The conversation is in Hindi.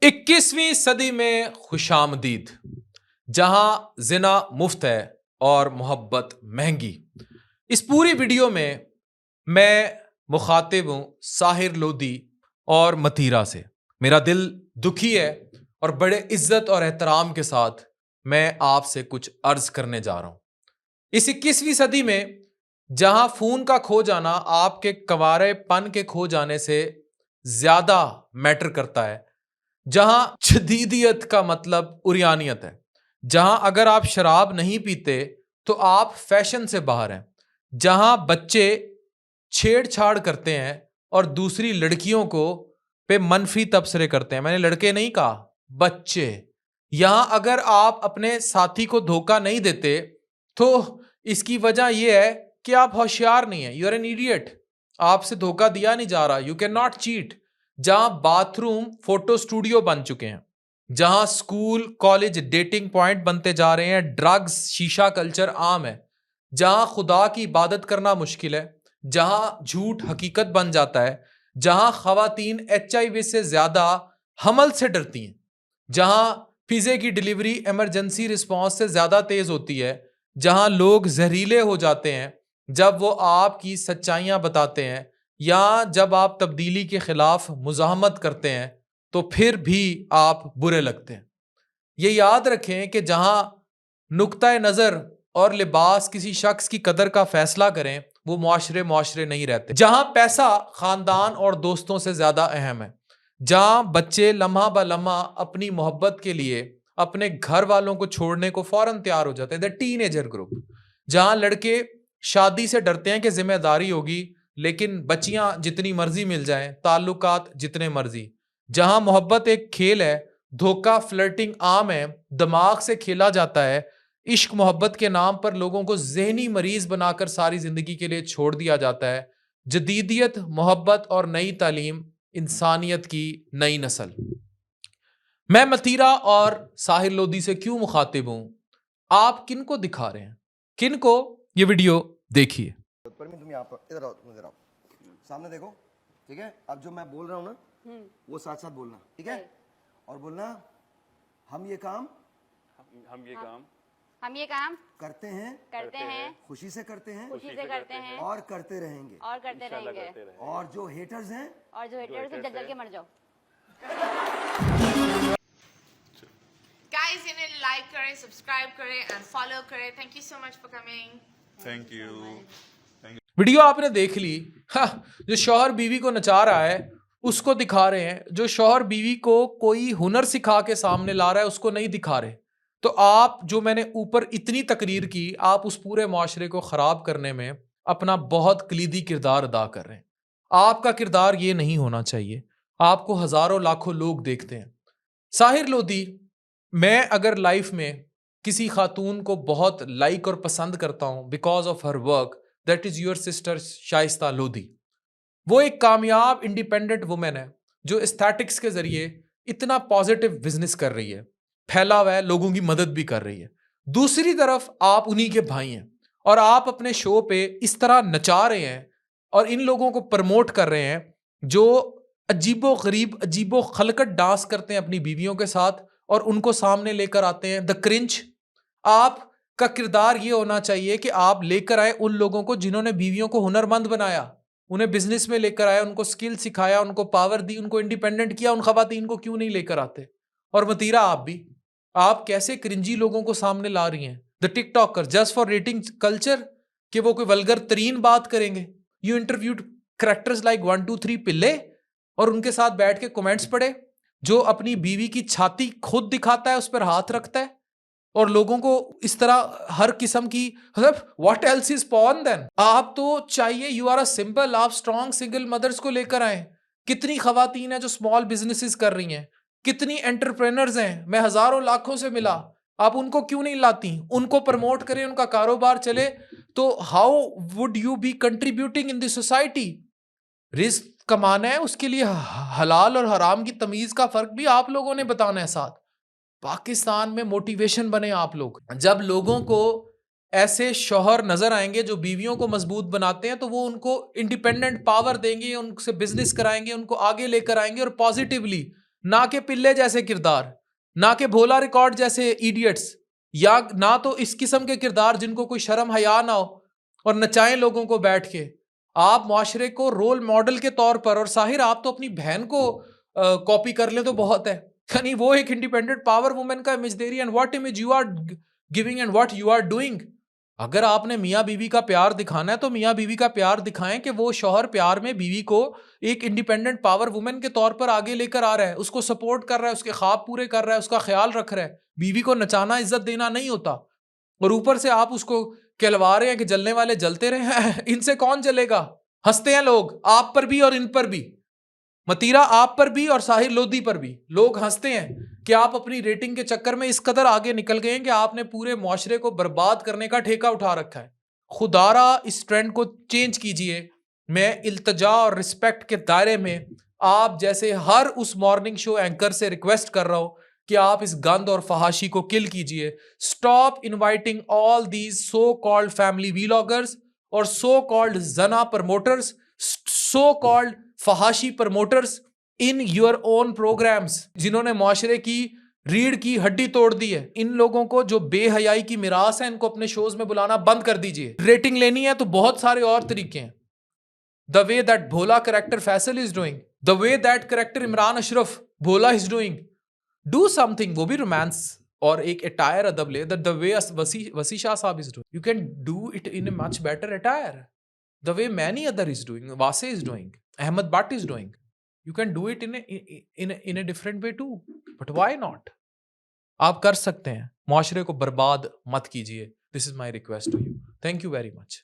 21वीं सदी में खुशामदीद, जहां जिना मुफ्त है और मोहब्बत महंगी। इस पूरी वीडियो में मैं मुखातिब हूं साहिर लोधी और मतीरा से। मेरा दिल दुखी है और बड़े इज्जत और एहतराम के साथ मैं आपसे कुछ अर्ज करने जा रहा हूं। इस 21वीं सदी में जहां खून का खो जाना आपके कंवारेपन के खो जाने से ज्यादा मैटर करता है, जहां जदीदियत का मतलब उरियानियत है, जहां अगर आप शराब नहीं पीते तो आप फैशन से बाहर हैं, जहां बच्चे छेड़छाड़ करते हैं और दूसरी लड़कियों को पे मनफी तबसरे करते हैं। मैंने लड़के नहीं कहा, बच्चे। यहां अगर आप अपने साथी को धोखा नहीं देते तो इसकी वजह यह है कि आप होशियार नहीं है, यू आर एन इडियट। आपसे धोखा दिया नहीं जा रहा, यू कैन नॉट चीट। जहां बाथरूम फोटो स्टूडियो बन चुके हैं, जहां स्कूल कॉलेज डेटिंग पॉइंट बनते जा रहे हैं, ड्रग्स शीशा कल्चर आम है, जहां खुदा की इबादत करना मुश्किल है, जहां झूठ हकीकत बन जाता है, जहां खवातीन HIV से ज्यादा हमल से डरती हैं, जहां पिज़्ज़े की डिलीवरी इमरजेंसी रिस्पांस से ज्यादा तेज होती है, जहां लोग जहरीले हो जाते हैं जब वो आपकी सच्चाइयां बताते हैं, या जब आप तब्दीली के खिलाफ मुजाहमत करते हैं तो फिर भी आप बुरे लगते हैं। ये याद रखें कि जहां नुक्ता नज़र और लिबास किसी शख्स की कदर का फैसला करें, वो मुआशरे नहीं रहते। जहां पैसा खानदान और दोस्तों से ज्यादा अहम है, जहां बच्चे लम्हा ब लम्हा अपनी मोहब्बत के लिए अपने घर वालों को छोड़ने को फौरन तैयार हो जाते हैं, द टीनेजर ग्रुप। जहां लड़के शादी से डरते हैं कि जिम्मेदारी होगी, लेकिन बच्चियां जितनी मर्जी मिल जाएं, ताल्लुकात जितने मर्जी। जहां मोहब्बत एक खेल है, धोखा फ्लर्टिंग आम है, दिमाग से खेला जाता है, इश्क मोहब्बत के नाम पर लोगों को जहनी मरीज बनाकर सारी जिंदगी के लिए छोड़ दिया जाता है। जदीदियत, मोहब्बत और नई तालीम, इंसानियत की नई नस्ल। मैं मतीरा और साहिर लोधी से क्यों मुखातिब हूं? आप किन को दिखा रहे हैं, किन को? ये वीडियो देखिए। तुम यहाँ पर इधर आओ, तुम इधर आओ, सामने देखो, ठीक है? अब जो मैं बोल रहा हूँ ना, वो साथ साथ बोलना, ठीक है? और बोलना, हम ये काम करते हैं खुशी से करते हैं और करते रहेंगे और जो हेटर्स हैं जल जल के मर जाओ। Guys, इन्हें लाइक करें, सब्सक्राइब करें एंड फॉलो करें। Thank you so much for coming. Thank you. Video आपने देख ली। जो शौहर बीवी को नचा रहा है उसको दिखा रहे हैं, जो शौहर बीवी को कोई हुनर सिखा के सामने ला रहा है उसको नहीं दिखा रहे। तो आप, जो मैंने ऊपर इतनी तकरीर की, आप उस पूरे माशरे को खराब करने में अपना बहुत कलीदी किरदार अदा कर रहे हैं। आपका किरदार ये नहीं होना चाहिए। आपको हजारों लाखों लोग देखते हैं। साहिर लोधी, मैं अगर लाइफ में किसी खातून को बहुत लाइक और पसंद करता हूं because of her work, that is your sister Shaista Lodhi. वो एक कामयाब इंडिपेंडेंट वुमेन है जो एस्थेटिक्स के जरिए इतना पॉजिटिव बिजनेस कर रही है, फैला हुआ है, लोगों की मदद भी कर रही है। दूसरी तरफ आप उन्हीं के भाई हैं और आप अपने शो पे इस तरह नचा रहे हैं और इन लोगों को प्रमोट कर रहे हैं जो अजीबो गरीब, अजीबो खलकट डांस करते हैं अपनी बीवियों के साथ और उनको सामने लेकर आते हैं। The cringe. आपका किरदार ये होना चाहिए कि आप लेकर आए उन लोगों को जिन्होंने बीवियों को हुनरमंद बनाया, उन्हें बिजनेस में लेकर आया, उनको स्किल सिखाया, उनको पावर दी, उनको इंडिपेंडेंट किया। उन खवातीन को क्यों नहीं लेकर आते? और मतीरा, आप भी, आप कैसे क्रिंजी लोगों को सामने ला रही हैं? The TikToker, just for rating culture, कि वो कोई वल्गर तरीन बात करेंगे। यू इंटरव्यूड करेक्टर्स लाइक 1 2 3 पिल्ले और उनके साथ बैठ के कमेंट्स पढ़े, जो अपनी बीवी की छाती खुद दिखाता है, उस पर हाथ रखता है और लोगों को इस तरह हर किस्म की, मतलब what else is porn then? आप तो चाहिए, यू आर अ सिंपल, आप स्ट्रॉन्ग सिंगल मदर्स को लेकर आए। कितनी खवातीन हैं जो स्मॉल बिजनेसेस कर रही हैं, कितनी एंटरप्रेन्योर्स हैं, मैं हजारों लाखों से मिला। आप उनको क्यों नहीं लाती? उनको प्रमोट करें, उनका कारोबार चले, तो how would you B contributing in the society? Risk कमाना है, उसके लिए हलाल और हराम की तमीज का फर्क भी आप लोगों ने बताना है साथ। पाकिस्तान में मोटिवेशन बने आप लोग। जब लोगों को ऐसे शौहर नजर आएंगे जो बीवियों को मजबूत बनाते हैं, तो वो उनको इंडिपेंडेंट पावर देंगे, उनसे बिजनेस कराएंगे, उनको आगे लेकर आएंगे और पॉजिटिवली ना के पिल्ले जैसे किरदार, ना के भोला रिकॉर्ड जैसे इडियट्स, या ना तो इस किस्म के किरदार जिनको कोई शर्म हया ना हो और नचाएं लोगों को बैठ के। आप मुआशरे को रोल मॉडल के तौर पर, और साहिर आप तो अपनी बहन को कॉपी कर ले तो बहुत है, यानी वो एक इंडिपेंडेंट पावर वुमेन का इमेज दे रही है। And what image you are giving and what you are doing. अगर आपने मियाँ बीवी का प्यार दिखाना है तो मियाँ बीवी का प्यार दिखाएं कि वो शौहर प्यार में बीवी को एक इंडिपेंडेंट पावर वुमेन के तौर पर आगे लेकर आ रहा है, उसको सपोर्ट कर रहा है, उसके ख्वाब पूरे कर रहा है, उसका ख्याल रख रहा है। बीवी को नचाना इज्जत देना नहीं होता। और ऊपर से आप उसको कहलवा रहे हैं कि जलने वाले जलते रहे। इनसे कौन जलेगा? हंसते हैं लोग आप पर भी और इन पर भी, मतीरा आप पर भी और साहिर लोधी पर भी। लोग हंसते हैं कि आप अपनी रेटिंग के चक्कर में इस कदर आगे निकल गए हैं कि आपने पूरे मुआशरे को बर्बाद करने का ठेका उठा रखा है। खुदारा इस ट्रेंड को चेंज कीजिए। मैं इल्तजा और रिस्पेक्ट के दायरे में आप जैसे हर उस मॉर्निंग शो एंकर से रिक्वेस्ट कर रहा हूं कि आप इस गंद और फहाशी को किल कीजिए। Stop inviting all these so called family vloggers और सो कॉल्ड जना प्रमोटर्स, सो कॉल्ड फहाशी promoters in your own programs, जिन्होंने मुआशरे की रीढ़ की हड्डी तोड़ दी है। इन लोगों को जो बेहयाई की मिरास है, इनको अपने शोज में बुलाना बंद कर दीजिए। रेटिंग लेनी है तो बहुत सारे और तरीके हैं। The way that Bhola character Faisal is doing, the way that character Imran Ashraf Bhola is doing, do something. वो भी रोमांस और एक अटायर अदब ले, द वे वसी शाह साहब is doing, you can do it in a much better attire, the way many other is doing, Wase is doing, Ahmed Bhatt is doing. You can do it in a different way too. But why not? आप कर सकते हैं। मुआशरे को बर्बाद मत कीजिए। This is my request to you. Thank you very much.